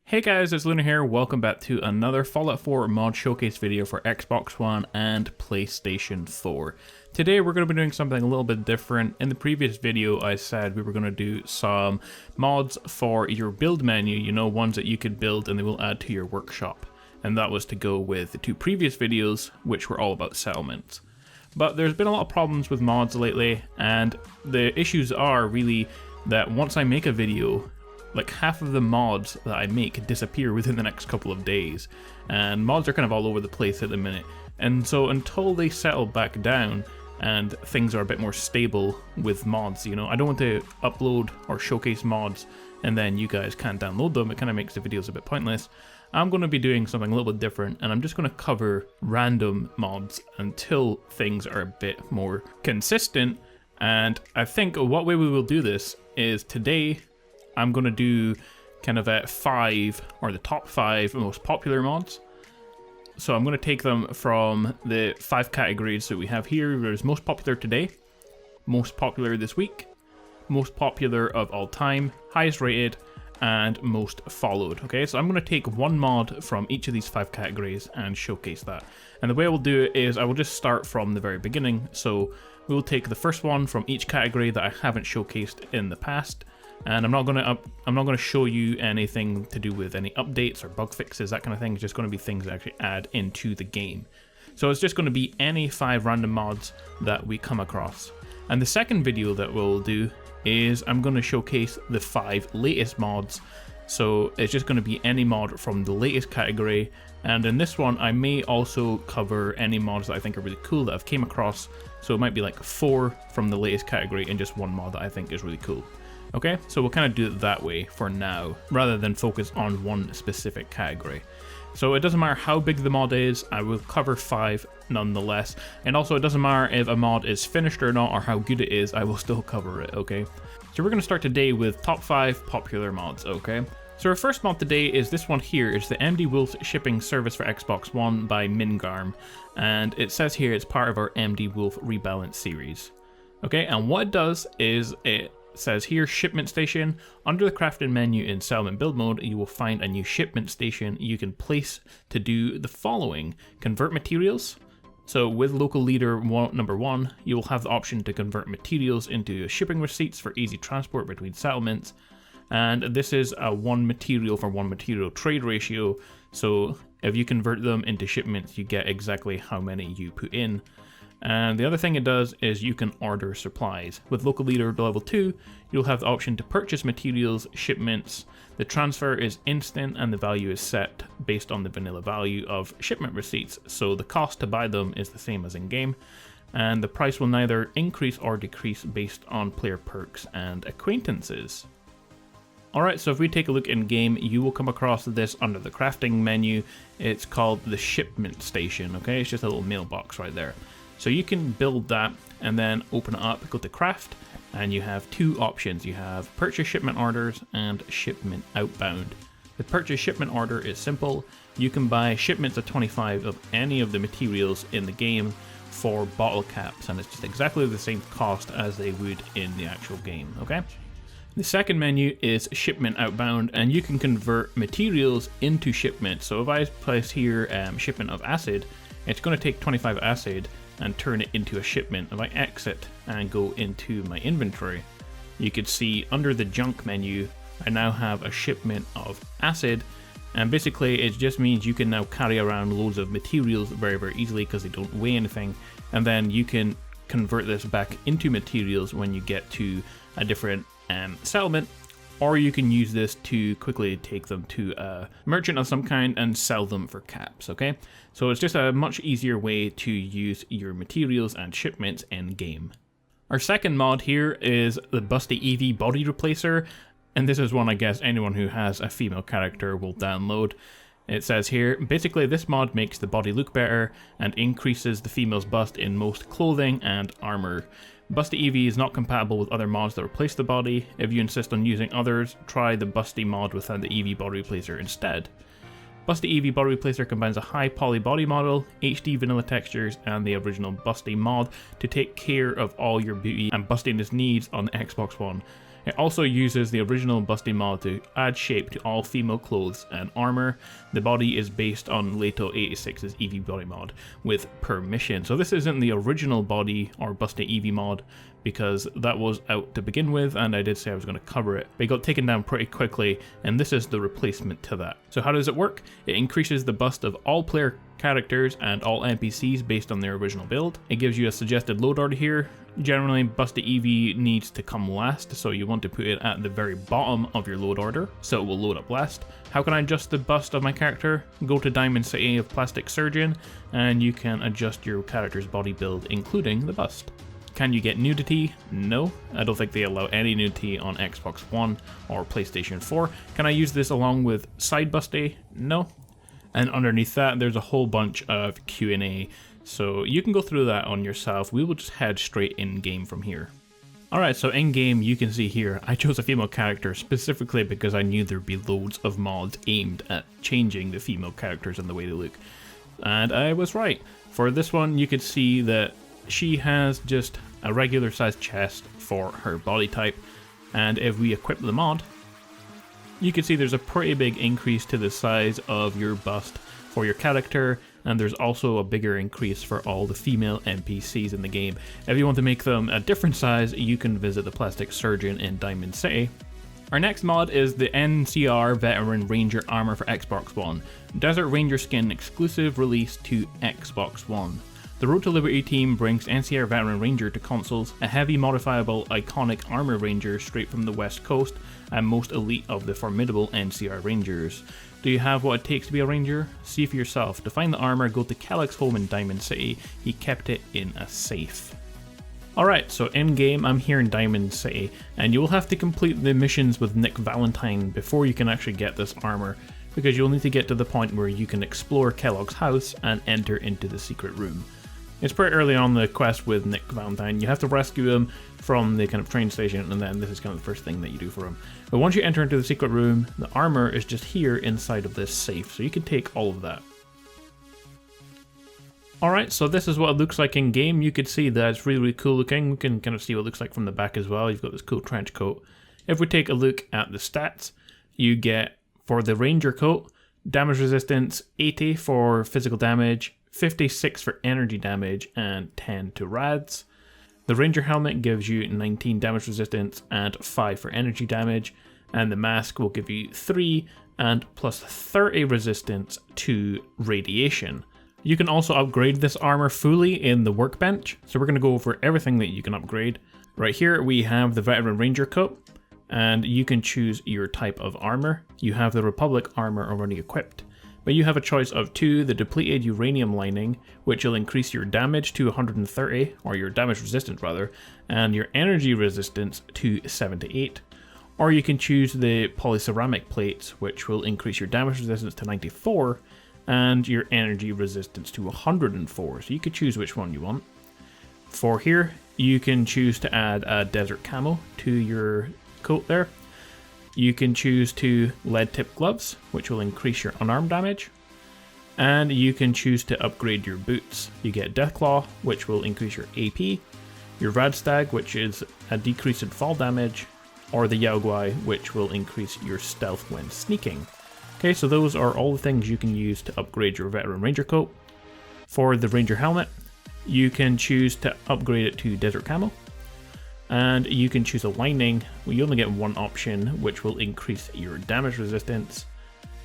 Hey guys, it's Lunar here, welcome back to another Fallout 4 mod showcase video for Xbox One and PlayStation 4. Today we're going to be doing something a little bit different. In the previous video I said we were going to do some mods for your build menu, you know, ones that you could build and they will add to your workshop. And that was to go with the two previous videos, which were all about settlements. But there's been a lot of problems with mods lately, and the issues are really that once I make a video, like half of the mods that I make disappear within the next couple of days, and mods are kind of all over the place at the minute. And so until they settle back down and things are a bit more stable with mods, you know, I don't want to upload or showcase mods and then you guys can't download them. It kind of makes the videos a bit pointless. I'm going to be doing something a little bit different, and I'm just going to cover random mods until things are a bit more consistent. And I think what way we will do this is today I'm going to do kind of a the top 5 most popular mods. So I'm going to take them from the 5 categories that we have here. There's most popular today, most popular this week, most popular of all time, highest rated, and most followed. Okay, so I'm going to take one mod from each of these 5 categories and showcase that. And the way I will do it is I will just start from the very beginning. So we'll take the first one from each category that I haven't showcased in the past. And I'm not gonna show you anything to do with any updates or bug fixes, that kind of thing. It's just gonna be things that actually add into the game. So it's just gonna be any 5 random mods that we come across. And the second video that we'll do is I'm gonna showcase the 5 latest mods. So it's just gonna be any mod from the latest category. And in this one, I may also cover any mods that I think are really cool that I've came across. So it might be like 4 from the latest category and just 1 mod that I think is really cool. Okay, so we'll kind of do it that way for now, rather than focus on one specific category. So it doesn't matter how big the mod is, I will cover 5 nonetheless. And also it doesn't matter if a mod is finished or not, or how good it is, I will still cover it, okay? So we're going to start today with top 5 popular mods, okay? So our first mod today is this one here. It's the MD Wolfe shipping service for Xbox One by Mingarm. And it says here it's part of our MD Wolfe Rebalance series. Okay, and what it does is it says here shipment station. Under the crafting menu in settlement build mode, you will find a new shipment station you can place to do the following: convert materials. So with local leader number 1, you will have the option to convert materials into shipping receipts for easy transport between settlements. And this is a 1 material for 1 material trade ratio. So if you convert them into shipments, you get exactly how many you put in. And the other thing it does is you can order supplies. With local leader level 2, you'll have the option to purchase materials, shipments. The transfer is instant and the value is set based on the vanilla value of shipment receipts. So the cost to buy them is the same as in game. And the price will neither increase or decrease based on player perks and acquaintances. Alright, so if we take a look in game, you will come across this under the crafting menu. It's called the shipment station, okay? It's just a little mailbox right there. So you can build that and then open it up, go to craft, and you have 2 options. You have purchase shipment orders and shipment outbound. The purchase shipment order is simple. You can buy shipments of 25 of any of the materials in the game for bottle caps, and it's just exactly the same cost as they would in the actual game, okay? The second menu is shipment outbound, and you can convert materials into shipments. So if I place here shipment of acid, it's going to take 25 acid and turn it into a shipment. If I exit and go into my inventory, you could see under the junk menu, I now have a shipment of acid. And basically it just means you can now carry around loads of materials very, very easily because they don't weigh anything. And then you can convert this back into materials when you get to a different settlement. Or you can use this to quickly take them to a merchant of some kind and sell them for caps, okay? So it's just a much easier way to use your materials and shipments in game. Our second mod here is the Busty EV body replacer, and this is one I guess anyone who has a female character will download. It says here, basically this mod makes the body look better and increases the female's bust in most clothing and armor. Busty EV is not compatible with other mods that replace the body. If you insist on using others, try the Busty mod without the EV body replacer instead. Busty EV body replacer combines a high poly body model, HD vanilla textures, and the original Busty mod to take care of all your beauty and bustiness needs on the Xbox One. It also uses the original Busty mod to add shape to all female clothes and armor. The body is based on Leto86's EV body mod with permission. So this isn't the original body or Busty EV mod because that was out to begin with, and I did say I was going to cover it, but it got taken down pretty quickly, and this is the replacement to that. So how does it work? It increases the bust of all player characters and all NPCs based on their original build. It gives you a suggested load order here. Generally, Busty EV needs to come last, so you want to put it at the very bottom of your load order, so it will load up last. How can I adjust the bust of my character? Go to Diamond City of Plastic Surgeon, and you can adjust your character's body build, including the bust. Can you get nudity? No, I don't think they allow any nudity on Xbox One or PlayStation 4. Can I use this along with side busty? No. And underneath that, there's a whole bunch of Q&A, so you can go through that on yourself. We will just head straight in-game from here. Alright, so in-game, you can see here, I chose a female character specifically because I knew there'd be loads of mods aimed at changing the female characters and the way they look. And I was right. For this one, you could see that she has just a regular sized chest for her body type, and if we equip the mod, you can see there's a pretty big increase to the size of your bust for your character, and there's also a bigger increase for all the female NPCs in the game. If you want to make them a different size, you can visit the Plastic Surgeon in Diamond City. Our next mod is the NCR Veteran Ranger Armor for Xbox One. Desert Ranger skin exclusive, release to Xbox One. The Road to Liberty team brings NCR Veteran Ranger to consoles, a heavy modifiable iconic armor ranger straight from the west coast and most elite of the formidable NCR Rangers. Do you have what it takes to be a ranger? See for yourself. To find the armor, go to Kellogg's home in Diamond City. He kept it in a safe. Alright, so in game I'm here in Diamond City, and you will have to complete the missions with Nick Valentine before you can actually get this armor, because you'll need to get to the point where you can explore Kellogg's house and enter into the secret room. It's pretty early on the quest with Nick Valentine. You have to rescue him from the kind of train station, and then this is kind of the first thing that you do for him. But once you enter into the secret room, the armor is just here inside of this safe, so you can take all of that. Alright, so this is what it looks like in game. You can see that it's really, really cool looking. We can kind of see what it looks like from the back as well. You've got this cool trench coat. If we take a look at the stats, you get, for the Ranger coat, damage resistance 80 for physical damage, 56 for energy damage, and 10 to rads. The Ranger helmet gives you 19 damage resistance and 5 for energy damage, and the mask will give you 3 and plus 30 resistance to radiation. You can also upgrade this armor fully in the workbench, so we're going to go over everything that you can upgrade. Right here we have the Veteran Ranger coat, and you can choose your type of armor. You have the Republic armor already equipped, but you have a choice of 2, the depleted uranium lining, which will increase your damage to 130, or your damage resistance rather, and your energy resistance to 78. Or you can choose the polyceramic plates, which will increase your damage resistance to 94, and your energy resistance to 104, so you could choose which one you want. For here, you can choose to add a desert camo to your coat there. You can choose 2 lead tip gloves, which will increase your unarmed damage. And you can choose to upgrade your boots. You get Deathclaw, which will increase your AP, your Radstag, which is a decrease in fall damage, or the Yaoguai, which will increase your stealth when sneaking. Okay, so those are all the things you can use to upgrade your Veteran Ranger coat. For the Ranger helmet, you can choose to upgrade it to Desert Camo. And you can choose a lining. You only get one option, which will increase your damage resistance.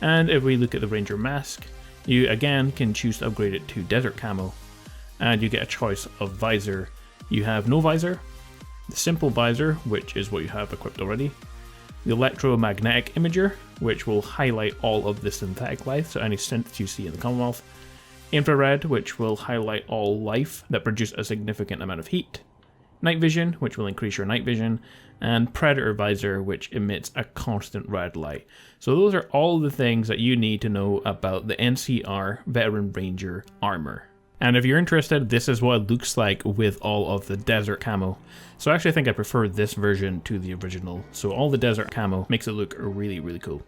And if we look at the Ranger mask, you again can choose to upgrade it to Desert Camo. And you get a choice of visor. You have no visor, the simple visor, which is what you have equipped already, the electromagnetic imager, which will highlight all of the synthetic life, so any synths you see in the Commonwealth, infrared, which will highlight all life that produce a significant amount of heat, night vision, which will increase your night vision, and predator visor, which emits a constant red light. So those are all the things that you need to know about the NCR Veteran Ranger armor. And if you're interested, this is what it looks like with all of the desert camo. So actually I think I prefer this version to the original. So all the desert camo makes it look really, really cool.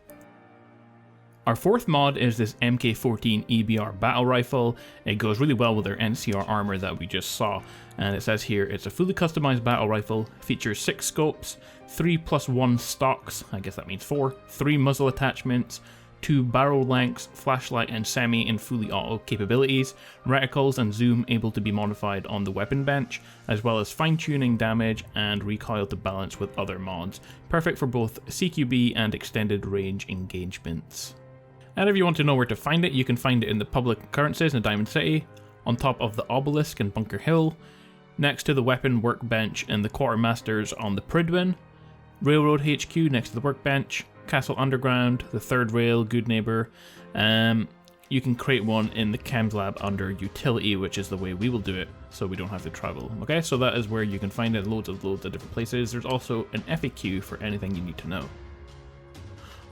Our fourth mod is this MK14 EBR battle rifle. It goes really well with their NCR armor that we just saw. And it says here, it's a fully customized battle rifle, features 6 scopes, 3+1 stocks, I guess that means 4, 3 muzzle attachments, 2 barrel lengths, flashlight and semi and fully auto capabilities, reticles and zoom able to be modified on the weapon bench, as well as fine-tuning damage and recoil to balance with other mods. Perfect for both CQB and extended range engagements. And if you want to know where to find it, you can find it in the public occurrences in Diamond City, on top of the obelisk in Bunker Hill, next to the weapon workbench in the quartermasters on the Pridwin, Railroad HQ next to the workbench, Castle Underground, the Third Rail, Good Neighbor. You can create one in the Chems Lab under Utility, which is the way we will do it, so we don't have to travel. Okay, so that is where you can find it, loads of different places. There's also an FAQ for anything you need to know.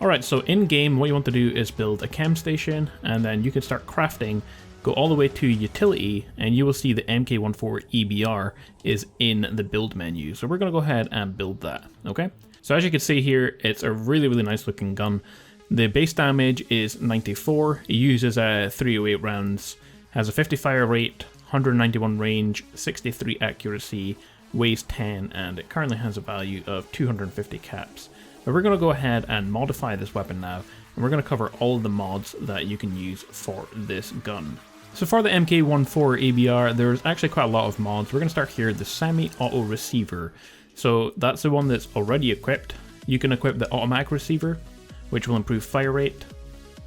Alright, so in game, what you want to do is build a chem station, and then you can start crafting, go all the way to Utility, and you will see the MK14 EBR is in the build menu. So we're going to go ahead and build that, okay? So as you can see here, it's a really nice looking gun. The base damage is 94, it uses 308 rounds, has a 50 fire rate, 191 range, 63 accuracy, weighs 10, and it currently has a value of 250 caps. But we're going to go ahead and modify this weapon now, and we're going to cover all of the mods that you can use for this gun. So for the MK14 ABR, there's actually quite a lot of mods. We're going to start here, the semi-auto receiver. So that's the one that's already equipped. You can equip the automatic receiver, which will improve fire rate,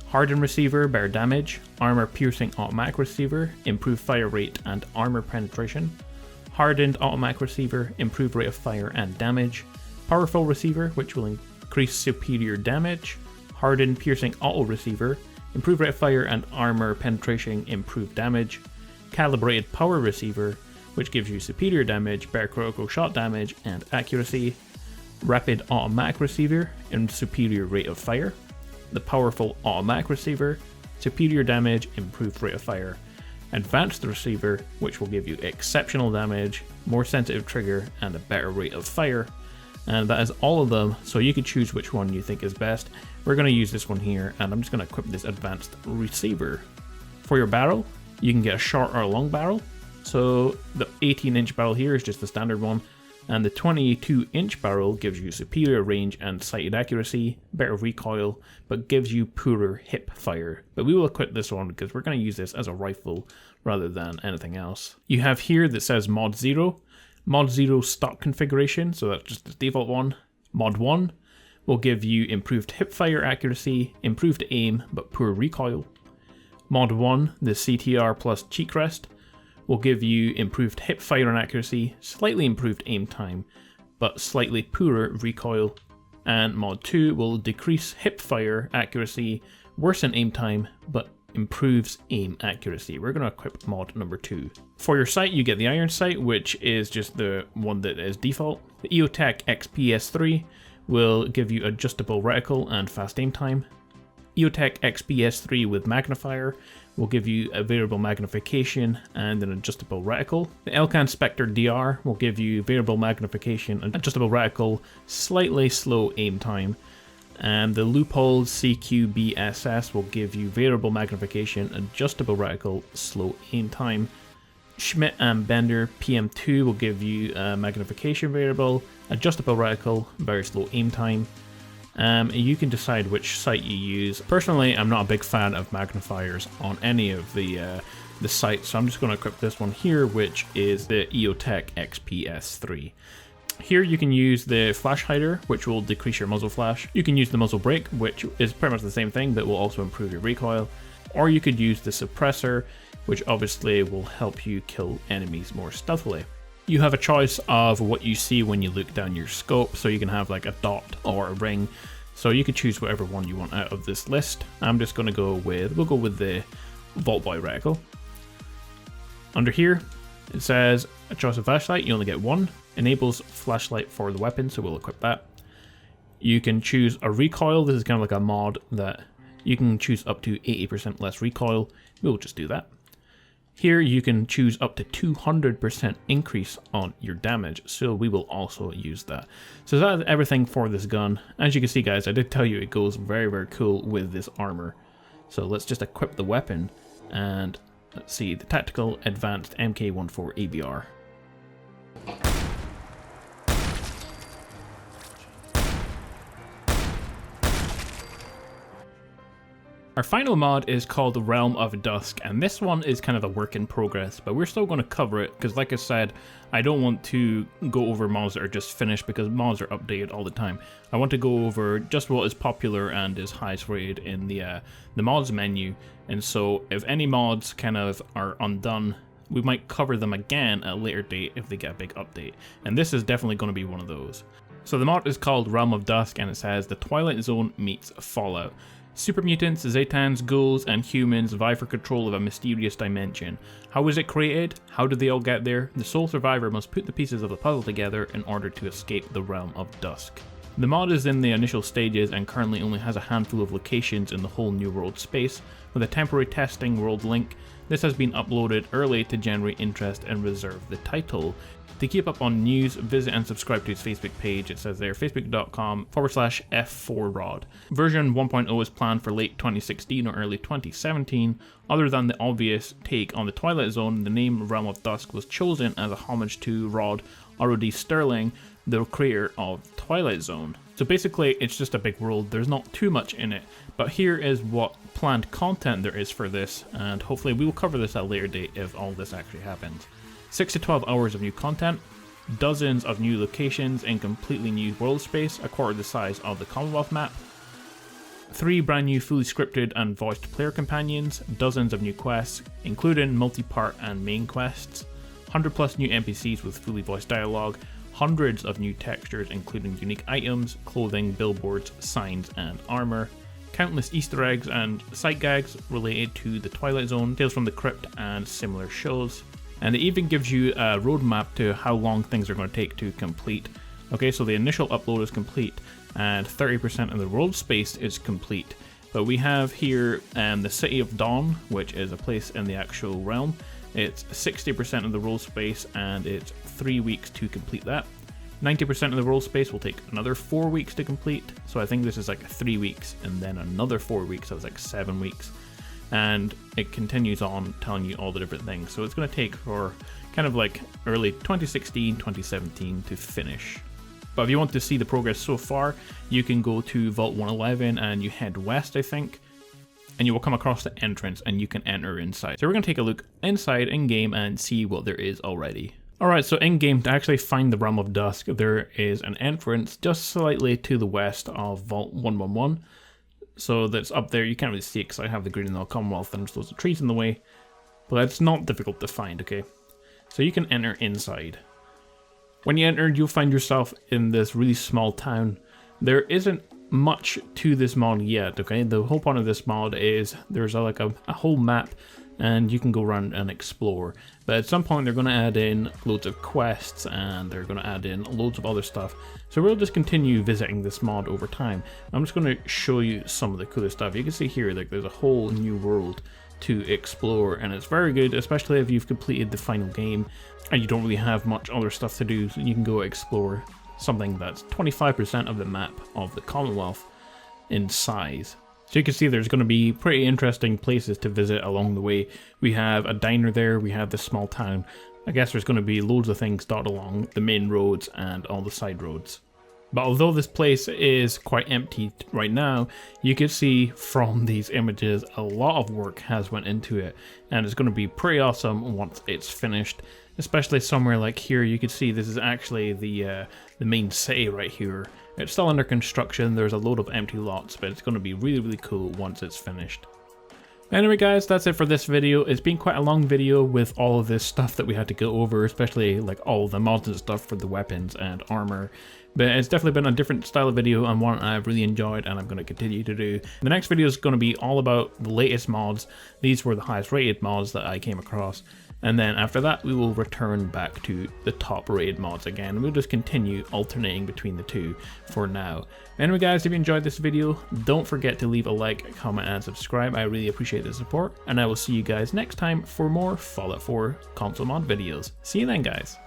hardened receiver, better damage, armor piercing automatic receiver, improve fire rate and armor penetration, hardened automatic receiver, improve rate of fire and damage, powerful receiver, which will increase superior damage, hardened piercing auto receiver, improve rate of fire and armor penetration, improve damage, calibrated power receiver, which gives you superior damage, better critical shot damage and accuracy, rapid automatic receiver and superior rate of fire, the powerful automatic receiver, superior damage, improved rate of fire, advanced receiver, which will give you exceptional damage, more sensitive trigger and a better rate of fire. And that is all of them, so you can choose which one you think is best. We're going to use this one here, and I'm just going to equip this advanced receiver. For your barrel, you can get a short or a long barrel. So the 18-inch barrel here is just the standard one, and the 22-inch barrel gives you superior range and sighted accuracy, better recoil, but gives you poorer hip fire. But we will equip this one because we're going to use this as a rifle rather than anything else. You have here that says Mod 0. Mod 0 stock configuration, so that's just the default one. Mod 1 will give you improved hipfire accuracy, improved aim, but poor recoil. Mod 1, the CTR plus cheek rest, will give you improved hipfire and accuracy, slightly improved aim time, but slightly poorer recoil. And Mod 2 will decrease hipfire accuracy, worsen aim time, but improves aim accuracy. We're going to equip mod number 2. For your sight, you get the iron sight, which is just the one that is default. The EOTech XPS3 will give you adjustable reticle and fast aim time. EOTech XPS3 with magnifier will give you a variable magnification and an adjustable reticle. The Elcan Spectre DR will give you variable magnification, adjustable reticle, slightly slow aim time. And the Loophole CQBSS will give you variable magnification, adjustable reticle, slow aim time. Schmidt and Bender PM2 will give you a magnification variable, adjustable reticle, very slow aim time. You can decide which sight you use. Personally, I'm not a big fan of magnifiers on any of the sights, so I'm just going to equip this one here, which is the EOTech XPS3. Here you can use the flash hider, which will decrease your muzzle flash. You can use the muzzle brake, which is pretty much the same thing, but will also improve your recoil. Or you could use the suppressor, which obviously will help you kill enemies more stealthily. You have a choice of what you see when you look down your scope, so you can have like a dot or a ring. So you could choose whatever one you want out of this list. I'm just going to go with, we'll go with the Vault Boy reticle. Under here, it says a choice of flashlight, you only get one. Enables flashlight for the weapon, so we'll equip that. You can choose a recoil. This is kind of like a mod that you can choose up to 80% less recoil. We'll just do that. Here you can choose up to 200% increase on your damage, so we will also use that. So that is everything for this gun. As you can see guys, I did tell you it goes very, very cool with this armor. So let's just equip the weapon, and let's see, the Tactical Advanced MK14 ABR. Our final mod is called the Realm of Dusk, and this one is kind of a work in progress, but we're still going to cover it because, like I said, I don't want to go over mods that are just finished because mods are updated all the time. I want to go over just what is popular and is highest rated in the mods menu, and so if any mods kind of are undone, we might cover them again at a later date if they get a big update, and this is definitely going to be one of those. So the mod is called Realm of Dusk, and it says the Twilight Zone meets Fallout. Super mutants, Zetans, ghouls, and humans vie for control of a mysterious dimension. How was it created? How did they all get there? The sole survivor must put the pieces of the puzzle together in order to escape the Realm of Dusk. The mod is in the initial stages and currently only has a handful of locations in the whole New World space, with a temporary testing world link. This has been uploaded early to generate interest and reserve the title. To keep up on news, visit and subscribe to his Facebook page. It says there, facebook.com/F4Rod. Version 1.0 is planned for late 2016 or early 2017. Other than the obvious take on the Twilight Zone, the name Realm of Dusk was chosen as a homage to R.D. Sterling, the creator of Twilight Zone. So basically, it's just a big world. There's not too much in it, but here is what planned content there is for this, and hopefully we will cover this at a later date if all this actually happens. 6 to 12 hours of new content, dozens of new locations in completely new world space, a quarter the size of the Commonwealth map, 3 brand new fully scripted and voiced player companions, dozens of new quests, including multi-part and main quests, 100 plus new NPCs with fully voiced dialogue, hundreds of new textures including unique items, clothing, billboards, signs, and armor, countless Easter eggs and sight gags related to the Twilight Zone, Tales from the Crypt, and similar shows. And it even gives you a roadmap to how long things are going to take to complete. Okay, so the initial upload is complete, and 30% of the world space is complete. But we have here the City of Dawn, which is a place in the actual realm. It's 60% of the world space, and it's 3 weeks to complete that. 90% of the world space will take another 4 weeks to complete. So I think this is like 3 weeks, and then another 4 weeks, so it's like 7 weeks. And it continues on telling you all the different things. So it's going to take for kind of like early 2016, 2017 to finish. But if you want to see the progress so far, you can go to Vault 111 and you head west, I think, and you will come across the entrance and you can enter inside. So we're going to take a look inside in-game and see what there is already. Alright, so in-game, to actually find the Realm of Dusk, there is an entrance just slightly to the west of Vault 111. So that's up there. You can't really see it because I have the Green and the Commonwealth and there's loads of trees in the way. But it's not difficult to find, okay? So you can enter inside. When you enter, you'll find yourself in this really small town. There isn't much to this mod yet, okay? The whole point of this mod is there's a whole map and you can go around and explore. But at some point they're going to add in loads of quests and they're going to add in loads of other stuff. So we'll just continue visiting this mod over time. I'm just going to show you some of the coolest stuff. You can see here like there's a whole new world to explore, and it's very good, especially if you've completed the final game and you don't really have much other stuff to do. So you can go explore something that's 25% of the map of the Commonwealth in size. So you can see there's going to be pretty interesting places to visit along the way. We have a diner there, we have this small town. I guess there's going to be loads of things dotted along the main roads and all the side roads. But although this place is quite empty right now, you can see from these images a lot of work has went into it, and it's going to be pretty awesome once it's finished. Especially somewhere like here, you can see this is actually the main city right here. It's still under construction, there's a load of empty lots, but it's going to be really, really cool once it's finished. Anyway guys, that's it for this video. It's been quite a long video with all of this stuff that we had to go over, especially like all the mods and stuff for the weapons and armor. But it's definitely been a different style of video and one I've really enjoyed and I'm going to continue to do. The next video is going to be all about the latest mods. These were the highest rated mods that I came across. And then after that, we will return back to the top rated mods again. We'll just continue alternating between the two for now. Anyway guys, if you enjoyed this video, don't forget to leave a like, comment, and subscribe. I really appreciate the support, and I will see you guys next time for more Fallout 4 console mod videos. See you then guys.